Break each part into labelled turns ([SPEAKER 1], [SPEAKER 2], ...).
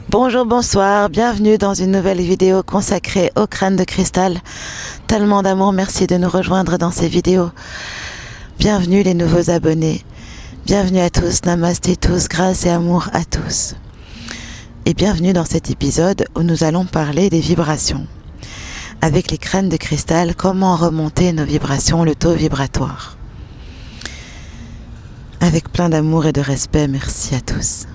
[SPEAKER 1] Bonjour, bonsoir, bienvenue dans une nouvelle vidéo consacrée au crâne de cristal. Tellement d'amour, merci de nous rejoindre dans ces vidéos. Bienvenue les nouveaux abonnés. Bienvenue à tous, namasté tous, grâce et amour à tous. Et bienvenue dans cet épisode où nous allons parler des vibrations. Avec les crânes de cristal, comment remonter nos vibrations, le taux vibratoire. Avec plein d'amour et de respect, merci à tous.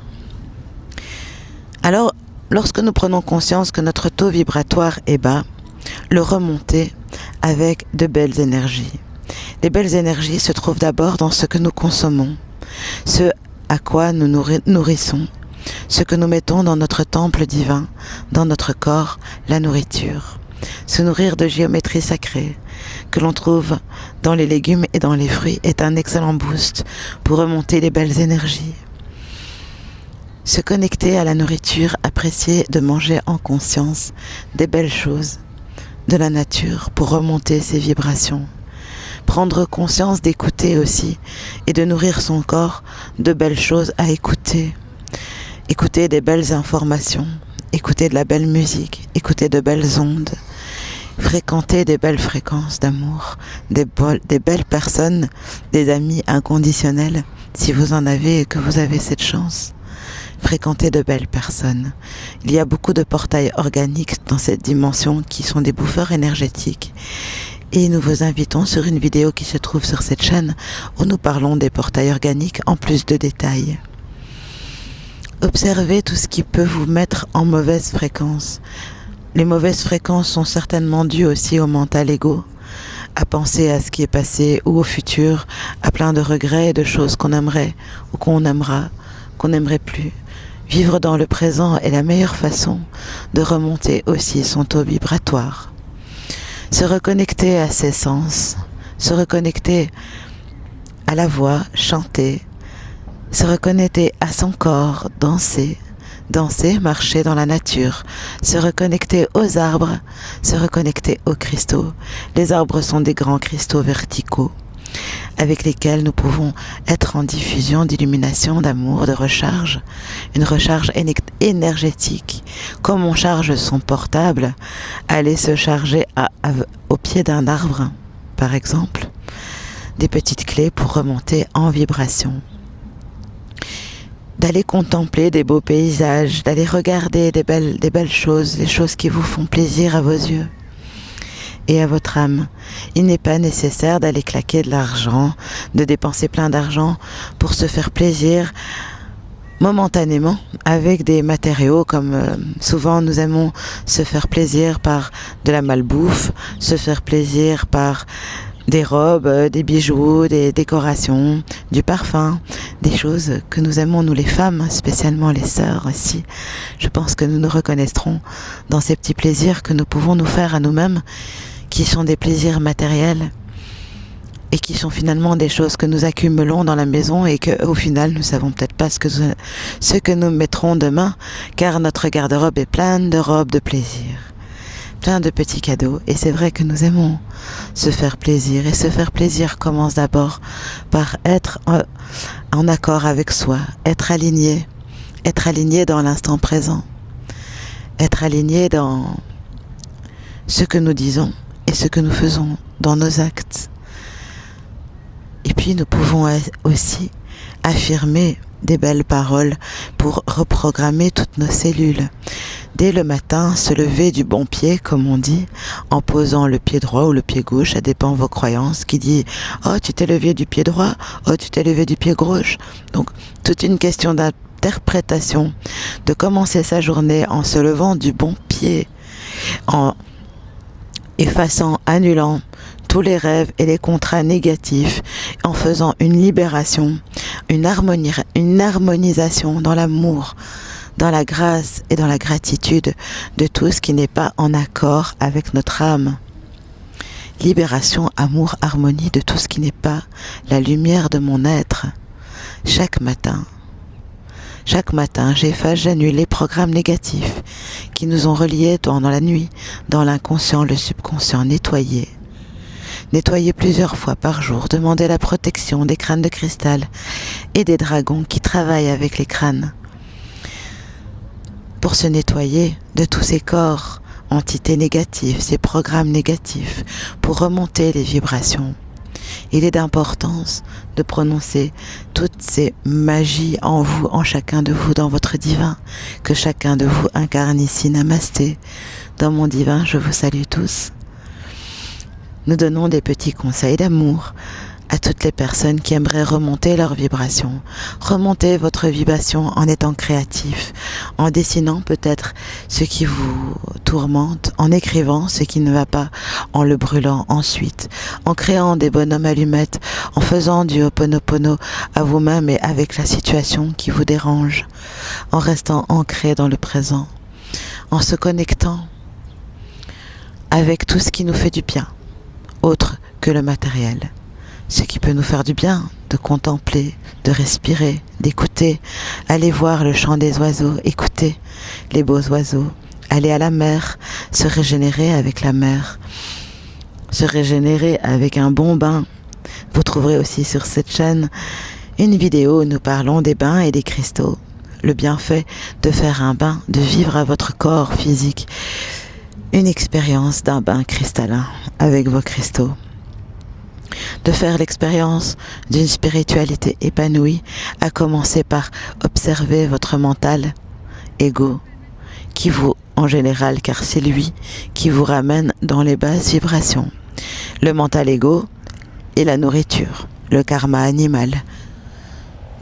[SPEAKER 1] Alors, lorsque nous prenons conscience que notre taux vibratoire est bas, le remonter avec de belles énergies. Les belles énergies se trouvent d'abord dans ce que nous consommons, ce à quoi nous nourrissons, ce que nous mettons dans notre temple divin, dans notre corps, la nourriture. Se nourrir de géométrie sacrée, que l'on trouve dans les légumes et dans les fruits, est un excellent boost pour remonter les belles énergies. Se connecter à la nourriture, apprécier de manger en conscience des belles choses de la nature pour remonter ses vibrations. Prendre conscience d'écouter aussi et de nourrir son corps de belles choses à écouter. Écouter des belles informations, écouter de la belle musique, écouter de belles ondes, fréquenter des belles fréquences d'amour, des belles personnes, des amis inconditionnels, si vous en avez et que vous avez cette chance. Fréquenter de belles personnes. Il y a beaucoup de portails organiques dans cette dimension qui sont des bouffeurs énergétiques. Et nous vous invitons sur une vidéo qui se trouve sur cette chaîne où nous parlons des portails organiques en plus de détails. Observez tout ce qui peut vous mettre en mauvaise fréquence. Les mauvaises fréquences sont certainement dues aussi au mental égo, à penser à ce qui est passé ou au futur, à plein de regrets et de choses qu'on aimerait ou qu'on aimera, qu'on n'aimerait plus. Vivre dans le présent est la meilleure façon de remonter aussi son taux vibratoire. Se reconnecter à ses sens, se reconnecter à la voix, chanter, se reconnecter à son corps, danser, marcher dans la nature, se reconnecter aux arbres, se reconnecter aux cristaux. Les arbres sont des grands cristaux verticaux avec lesquels nous pouvons être en diffusion d'illumination, d'amour, de recharge, une recharge énergétique. Comme on charge son portable, aller se charger au pied d'un arbre, par exemple, des petites clés pour remonter en vibration. D'aller contempler des beaux paysages, d'aller regarder des belles choses, les choses qui vous font plaisir à vos yeux et à votre âme. Il n'est pas nécessaire d'aller claquer de l'argent, de dépenser plein d'argent pour se faire plaisir momentanément avec des matériaux comme souvent nous aimons se faire plaisir par de la malbouffe, se faire plaisir par des robes, des bijoux, des décorations, du parfum, des choses que nous aimons nous les femmes, spécialement les sœurs aussi. Je pense que nous nous reconnaîtrons dans ces petits plaisirs que nous pouvons nous faire à nous-mêmes, qui sont des plaisirs matériels et qui sont finalement des choses que nous accumulons dans la maison et que au final nous savons peut-être pas ce que nous mettrons demain, car notre garde-robe est pleine de robes de plaisir, plein de petits cadeaux. Et c'est vrai que nous aimons se faire plaisir, et se faire plaisir commence d'abord par être en accord avec soi, être aligné dans l'instant présent, être aligné dans ce que nous disons et ce que nous faisons dans nos actes. Et puis nous pouvons aussi affirmer des belles paroles pour reprogrammer toutes nos cellules. Dès le matin, se lever du bon pied, comme on dit, en posant le pied droit ou le pied gauche, ça dépend de vos croyances, qui dit « Oh, tu t'es levé du pied droit, oh, tu t'es levé du pied gauche ». Donc, toute une question d'interprétation, de commencer sa journée en se levant du bon pied, en effaçant, annulant tous les rêves et les contrats négatifs, en faisant une libération, une harmonisation dans l'amour, dans la grâce et dans la gratitude de tout ce qui n'est pas en accord avec notre âme. Libération, amour, harmonie de tout ce qui n'est pas la lumière de mon être. Chaque matin, j'efface, j'annule les programmes négatifs qui nous ont reliés pendant la nuit, dans l'inconscient, le subconscient, nettoyer plusieurs fois par jour, demander la protection des crânes de cristal et des dragons qui travaillent avec les crânes pour se nettoyer de tous ces corps, entités négatives, ces programmes négatifs, pour remonter les vibrations. Il est d'importance de prononcer toutes ces magies en vous, en chacun de vous, dans votre divin, que chacun de vous incarne ici. Namasté. Dans mon divin, je vous salue tous. Nous donnons des petits conseils d'amour à toutes les personnes qui aimeraient remonter leur vibration. Remontez votre vibration en étant créatif, en dessinant peut-être ce qui vous tourmente, en écrivant ce qui ne va pas, en le brûlant ensuite, en créant des bonhommes allumettes, en faisant du Ho'oponopono à vous-même et avec la situation qui vous dérange, en restant ancré dans le présent, en se connectant avec tout ce qui nous fait du bien, autre que le matériel. Ce qui peut nous faire du bien, de contempler, de respirer, d'écouter, aller voir le chant des oiseaux, écouter les beaux oiseaux, aller à la mer, se régénérer avec la mer, se régénérer avec un bon bain. Vous trouverez aussi sur cette chaîne une vidéo où nous parlons des bains et des cristaux, le bienfait de faire un bain, de vivre à votre corps physique, une expérience d'un bain cristallin avec vos cristaux. De faire l'expérience d'une spiritualité épanouie, à commencer par observer votre mental ego, qui vous, en général, car c'est lui qui vous ramène dans les basses vibrations. Le mental ego est la nourriture, le karma animal,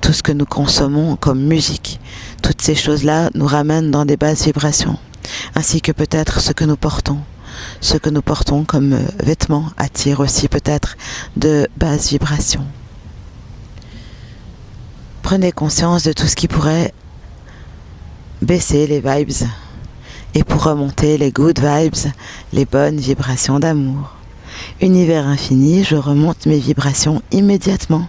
[SPEAKER 1] tout ce que nous consommons comme musique, toutes ces choses-là nous ramènent dans des basses vibrations, ainsi que peut-être ce que nous portons. Ce que nous portons comme vêtements attire aussi peut-être de basses vibrations. Prenez conscience de tout ce qui pourrait baisser les vibes et pour remonter les good vibes, les bonnes vibrations d'amour. Univers infini, je remonte mes vibrations immédiatement.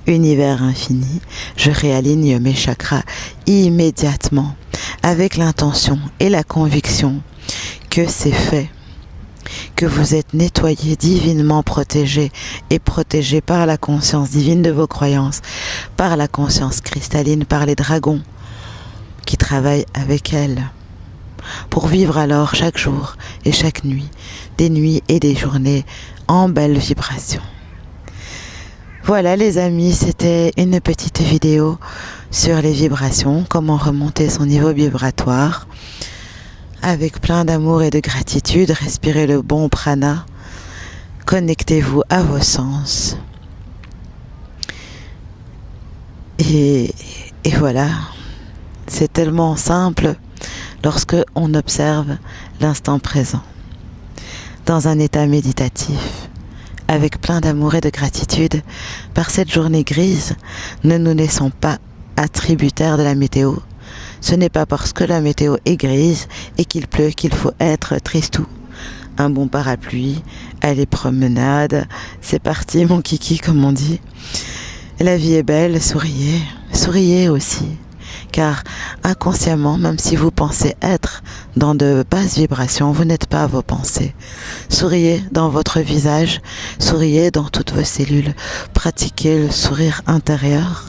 [SPEAKER 1] Univers infini, je réaligne mes chakras immédiatement avec l'intention et la conviction que c'est fait, que vous êtes nettoyé, divinement protégé et protégé par la conscience divine de vos croyances, par la conscience cristalline, par les dragons qui travaillent avec elle, pour vivre alors chaque jour et chaque nuit, des nuits et des journées en belle vibration. Voilà les amis, c'était une petite vidéo sur les vibrations, comment remonter son niveau vibratoire. Avec plein d'amour et de gratitude, respirez le bon prana, connectez-vous à vos sens. Et voilà, c'est tellement simple lorsque on observe l'instant présent, dans un état méditatif, avec plein d'amour et de gratitude. Par cette journée grise, ne nous laissons pas attributaires de la météo. Ce n'est pas parce que la météo est grise et qu'il pleut qu'il faut être tristou. Un bon parapluie, aller promenade, c'est parti mon kiki comme on dit. La vie est belle, souriez, souriez aussi. Car inconsciemment, même si vous pensez être dans de basses vibrations, vous n'êtes pas vos pensées. Souriez dans votre visage, souriez dans toutes vos cellules, pratiquez le sourire intérieur.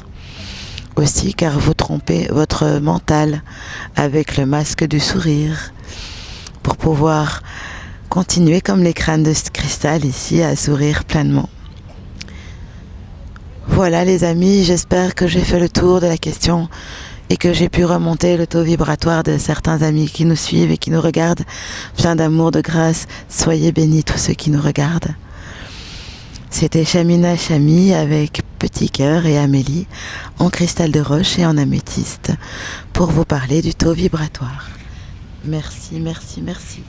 [SPEAKER 1] Aussi car vous trompez votre mental avec le masque du sourire pour pouvoir continuer comme les crânes de cristal ici à sourire pleinement. Voilà les amis, j'espère que j'ai fait le tour de la question et que j'ai pu remonter le taux vibratoire de certains amis qui nous suivent et qui nous regardent. Plein d'amour, de grâce, soyez bénis tous ceux qui nous regardent. C'était Chamina Chami avec Petit Cœur et Amélie en cristal de roche et en améthyste pour vous parler du taux vibratoire. Merci, merci, merci.